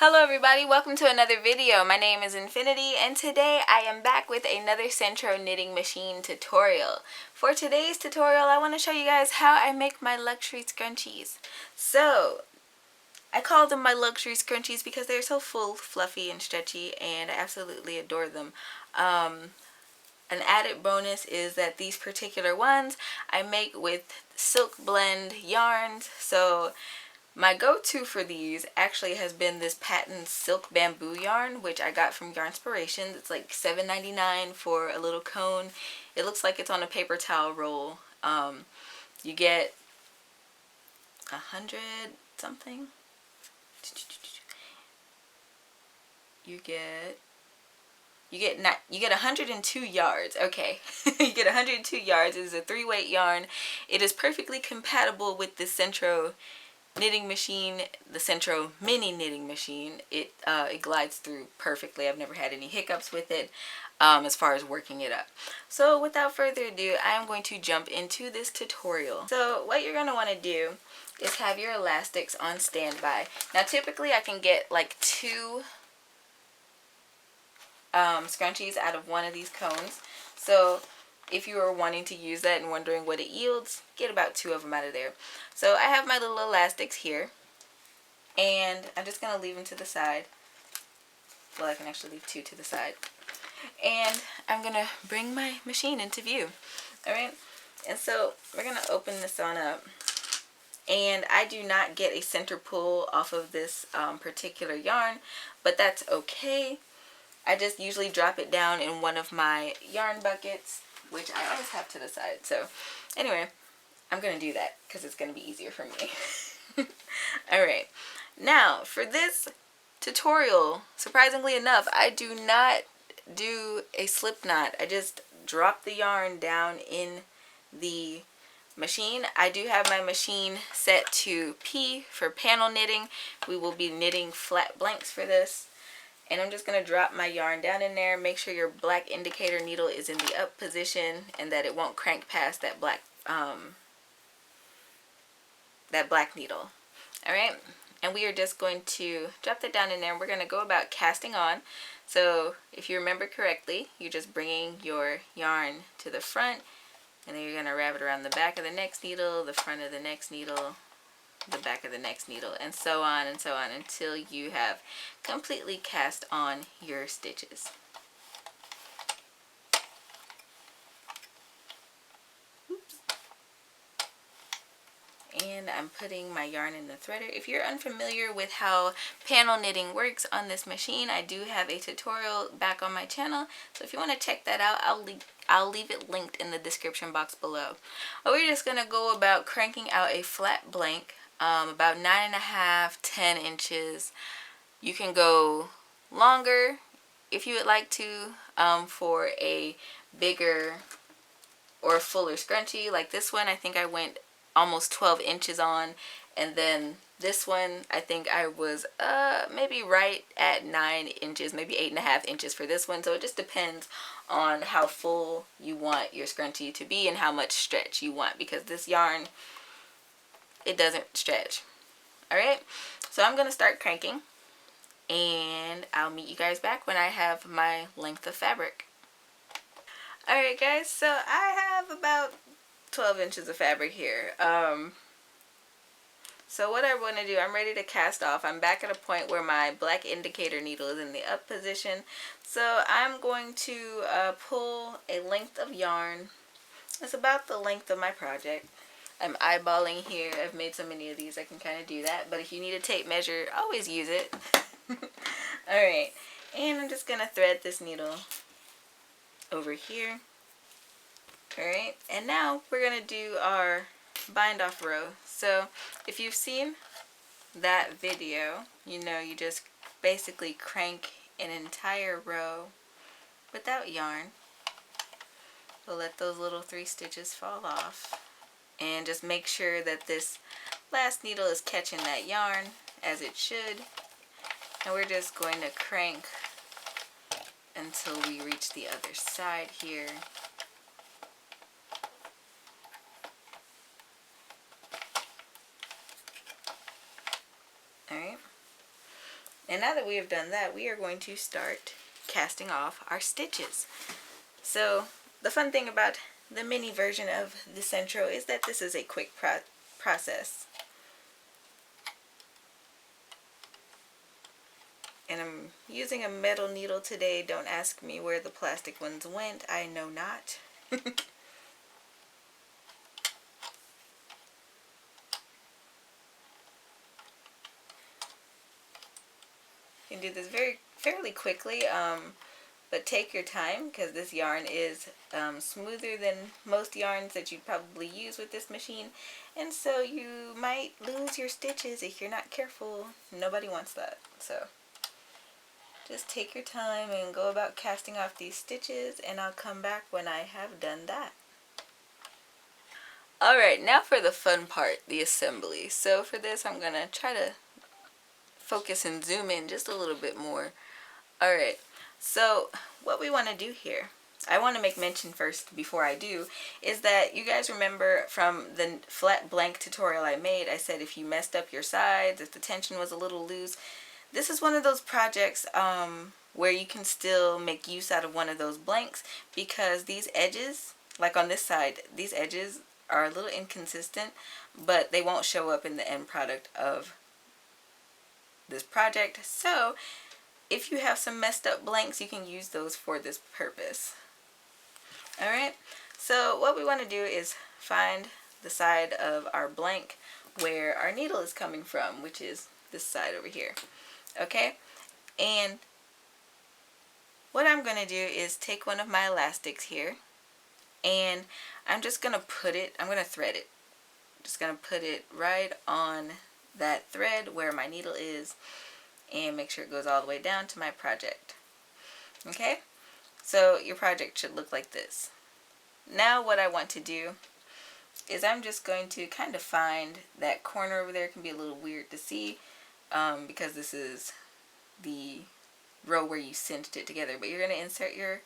Hello everybody, welcome to another video. My name is Infiniti and today I am back with another Sentro knitting machine tutorial. For today's tutorial I want to show you guys how I make my luxury scrunchies. So I call them my luxury scrunchies because they're so full, fluffy and stretchy and I absolutely adore them. An added bonus is that these particular ones I make with silk blend yarns. So my go-to for these actually has been this patent silk bamboo yarn, which I got from Yarnspiration. It's like $7.99 for a little cone. It looks like it's on a paper towel roll. You get 100 something. You get 102 yards. Okay. You get 102 yards. It is a 3-weight yarn. It is perfectly compatible with the Sentro knitting machine, the Sentro mini knitting machine. It glides through perfectly. I've never had any hiccups with it as far as working it up. So without further ado, I am going to jump into this tutorial. So what you're going to want to do is have your elastics on standby. Now typically I can get like 2 scrunchies out of one of these cones. So if you are wanting to use that and wondering what it yields, get about 2 of them out of there. So I have my little elastics here, and I'm just going to leave them to the side. Well, I can actually leave 2 to the side. And I'm going to bring my machine into view. Alright, and so we're going to open this on up. And I do not get a center pull off of this particular yarn, but that's okay. I just usually drop it down in one of my yarn buckets, which I always have to the side. So anyway, I'm going to do that because it's going to be easier for me. Alright, now for this tutorial, surprisingly enough, I do not do a slip knot. I just drop the yarn down in the machine. I do have my machine set to P for panel knitting. We will be knitting flat blanks for this. And I'm just going to drop my yarn down in there. Make sure your black indicator needle is in the up position and that it won't crank past that black needle. Alright, and we are just going to drop that down in there. We're going to go about casting on. So if you remember correctly, you're just bringing your yarn to the front, and then you're going to wrap it around the back of the next needle, the front of the next needle, the back of the next needle, and so on until you have completely cast on your stitches. Oops. And I'm putting my yarn in the threader. If you're unfamiliar with how panel knitting works on this machine, I do have a tutorial back on my channel, so if you want to check that out, I'll leave it linked in the description box below. But we're just going to go about cranking out a flat blank, about 9.5, 10 inches. You can go longer if you would like to for a bigger or fuller scrunchie. Like this one, I think I went almost 12 inches on, and then this one I think I was maybe right at 9 inches, maybe 8.5 inches for this one. So it just depends on how full you want your scrunchie to be and how much stretch you want, because this yarn, it doesn't stretch. Alright, so I'm going to start cranking, and I'll meet you guys back when I have my length of fabric. Alright guys, so I have about 12 inches of fabric here. So what I want to do, I'm ready to cast off. I'm back at a point where my black indicator needle is in the up position. So I'm going to pull a length of yarn. It's about the length of my project. I'm eyeballing here. I've made so many of these I can kind of do that. But if you need a tape measure, always use it. Alright, and I'm just going to thread this needle over here. Alright, and now we're going to do our bind off row. So if you've seen that video, you know you just basically crank an entire row without yarn. We'll let those little 3 stitches fall off. And just make sure that this last needle is catching that yarn as it should. And we're just going to crank until we reach the other side here. Alright. And now that we have done that, we are going to start casting off our stitches. So the fun thing about the mini version of the Sentro is that this is a quick process. And I'm using a metal needle today. Don't ask me where the plastic ones went. I know not. You can do this fairly quickly, but take your time because this yarn is smoother than most yarns that you'd probably use with this machine, and so you might lose your stitches if you're not careful. Nobody wants that. So just take your time and go about casting off these stitches, and I'll come back when I have done that. Alright, now for the fun part, the assembly. So for this I'm going to try to focus and zoom in just a little bit more. Alright, so what we want to do here, I want to make mention first before I do, is that you guys remember from the flat blank tutorial I made, I said if you messed up your sides, if the tension was a little loose, this is one of those projects where you can still make use out of one of those blanks, because these edges, like on this side, these edges are a little inconsistent, but they won't show up in the end product of this project. So if you have some messed up blanks, you can use those for this purpose. Alright, so what we want to do is find the side of our blank where our needle is coming from, which is this side over here. Okay, and what I'm going to do is take one of my elastics here, and I'm just going to put it, I'm going to thread it. Just going to put it right on that thread where my needle is, and make sure it goes all the way down to my project. Okay, so your project should look like this. Now what I want to do is I'm just going to kind of find that corner over there. It can be a little weird to see because this is the row where you cinched it together, but you're going to insert your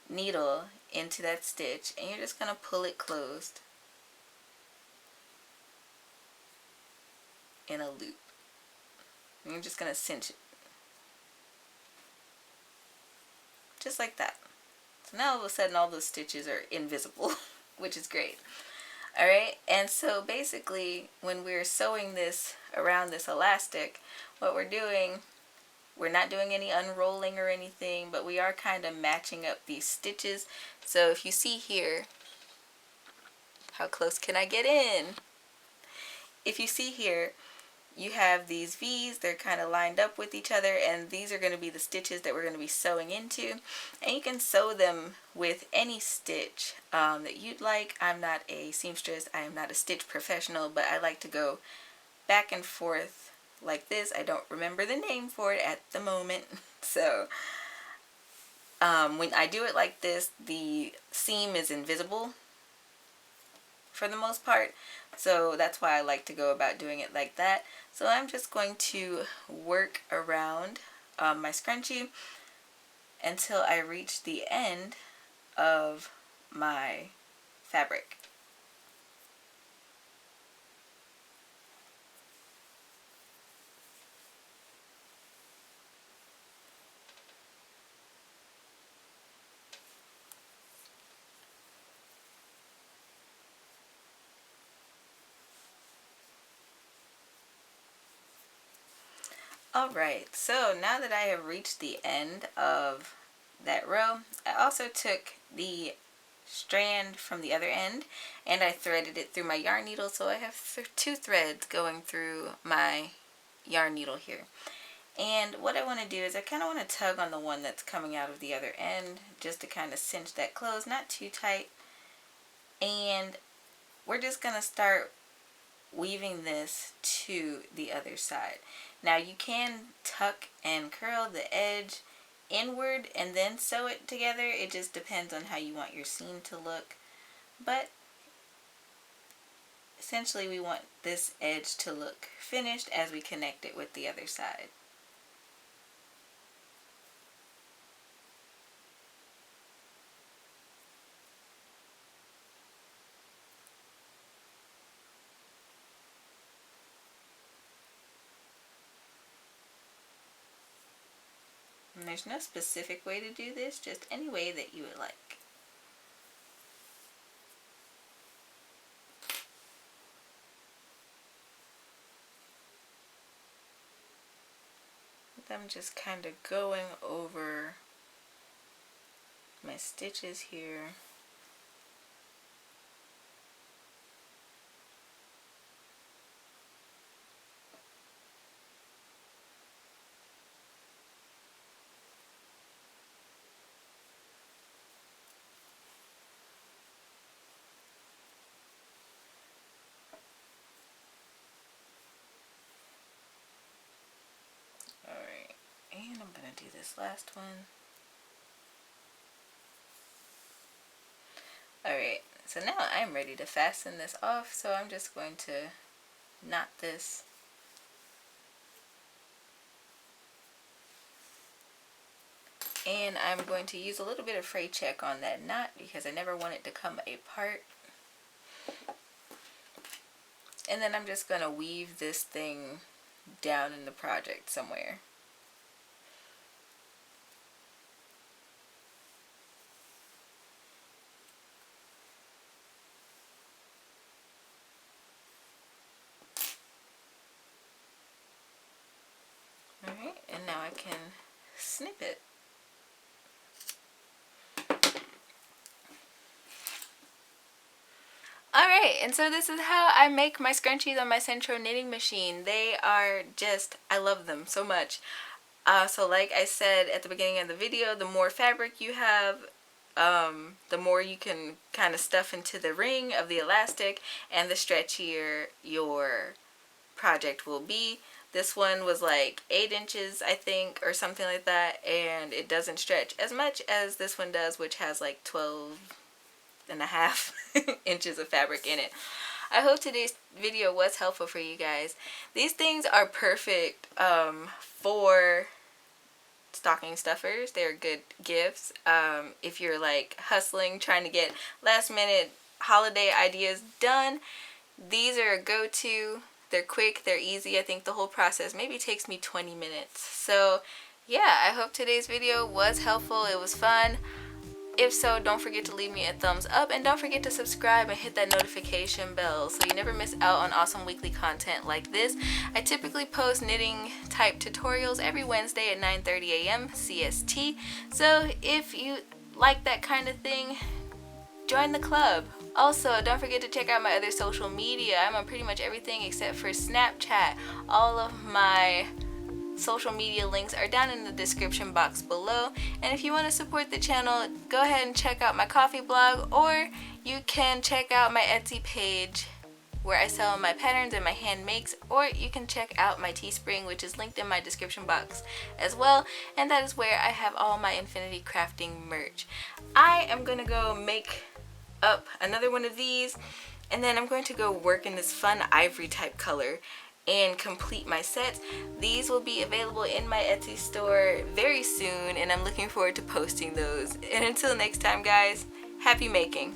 needle into that stitch and you're just going to pull it closed in a loop. And you're just going to cinch it. Just like that. So now all of a sudden all those stitches are invisible, which is great. Alright, and so basically when we're sewing this around this elastic, what we're doing, we're not doing any unrolling or anything, but we are kind of matching up these stitches. So if you see here, how close can I get in? If you see here, you have these V's, they're kind of lined up with each other, and these are going to be the stitches that we're going to be sewing into. And you can sew them with any stitch that you'd like. I'm not a seamstress, I am not a stitch professional, but I like to go back and forth like this. I don't remember the name for it at the moment. So when I do it like this, the seam is invisible for the most part. So that's why I like to go about doing it like that. So I'm just going to work around my scrunchie until I reach the end of my fabric. Alright, so now that I have reached the end of that row, I also took the strand from the other end and I threaded it through my yarn needle, so I have two threads going through my yarn needle here. And what I want to do is I kind of want to tug on the one that's coming out of the other end just to kind of cinch that close, not too tight. And we're just going to start weaving this to the other side. Now you can tuck and curl the edge inward and then sew it together. It just depends on how you want your seam to look. But essentially we want this edge to look finished as we connect it with the other side. And there's no specific way to do this, just any way that you would like. I'm just kind of going over my stitches here. Alright, and I'm going to do this last one. Alright, so now I'm ready to fasten this off, so I'm just going to knot this. And I'm going to use a little bit of fray check on that knot because I never want it to come apart. And then I'm just going to weave this thing down in the project somewhere. Alright, and now I can snip it. Alright, and so this is how I make my scrunchies on my Sentro knitting machine. They are just, I love them so much. So like I said at the beginning of the video, the more fabric you have, the more you can kind of stuff into the ring of the elastic, and the stretchier your project will be. This one was like 8 inches, I think, or something like that, and it doesn't stretch as much as this one does, which has like 12.5 inches of fabric in it. I hope today's video was helpful for you guys. These things are perfect for stocking stuffers. They're good gifts. If you're like hustling, trying to get last minute holiday ideas done, these are a go-to. They're quick, they're easy. I think the whole process maybe takes me 20 minutes. So yeah, I hope today's video was helpful. It was fun. If so, don't forget to leave me a thumbs up, and don't forget to subscribe and hit that notification bell so you never miss out on awesome weekly content like this. I typically post knitting type tutorials every Wednesday at 9:30 a.m. CST. So if you like that kind of thing, join the club. Also, don't forget to check out my other social media. I'm on pretty much everything except for Snapchat. All of my social media links are down in the description box below. And if you want to support the channel, go ahead and check out my coffee blog, or you can check out my Etsy page where I sell my patterns and my hand makes, or you can check out my Teespring, which is linked in my description box as well, and that is where I have all my Infiniti crafting merch. I am gonna go make up another one of these, and then I'm going to go work in this fun ivory type color and complete my sets. These will be available in my Etsy store very soon, and I'm looking forward to posting those. And until next time guys, happy making.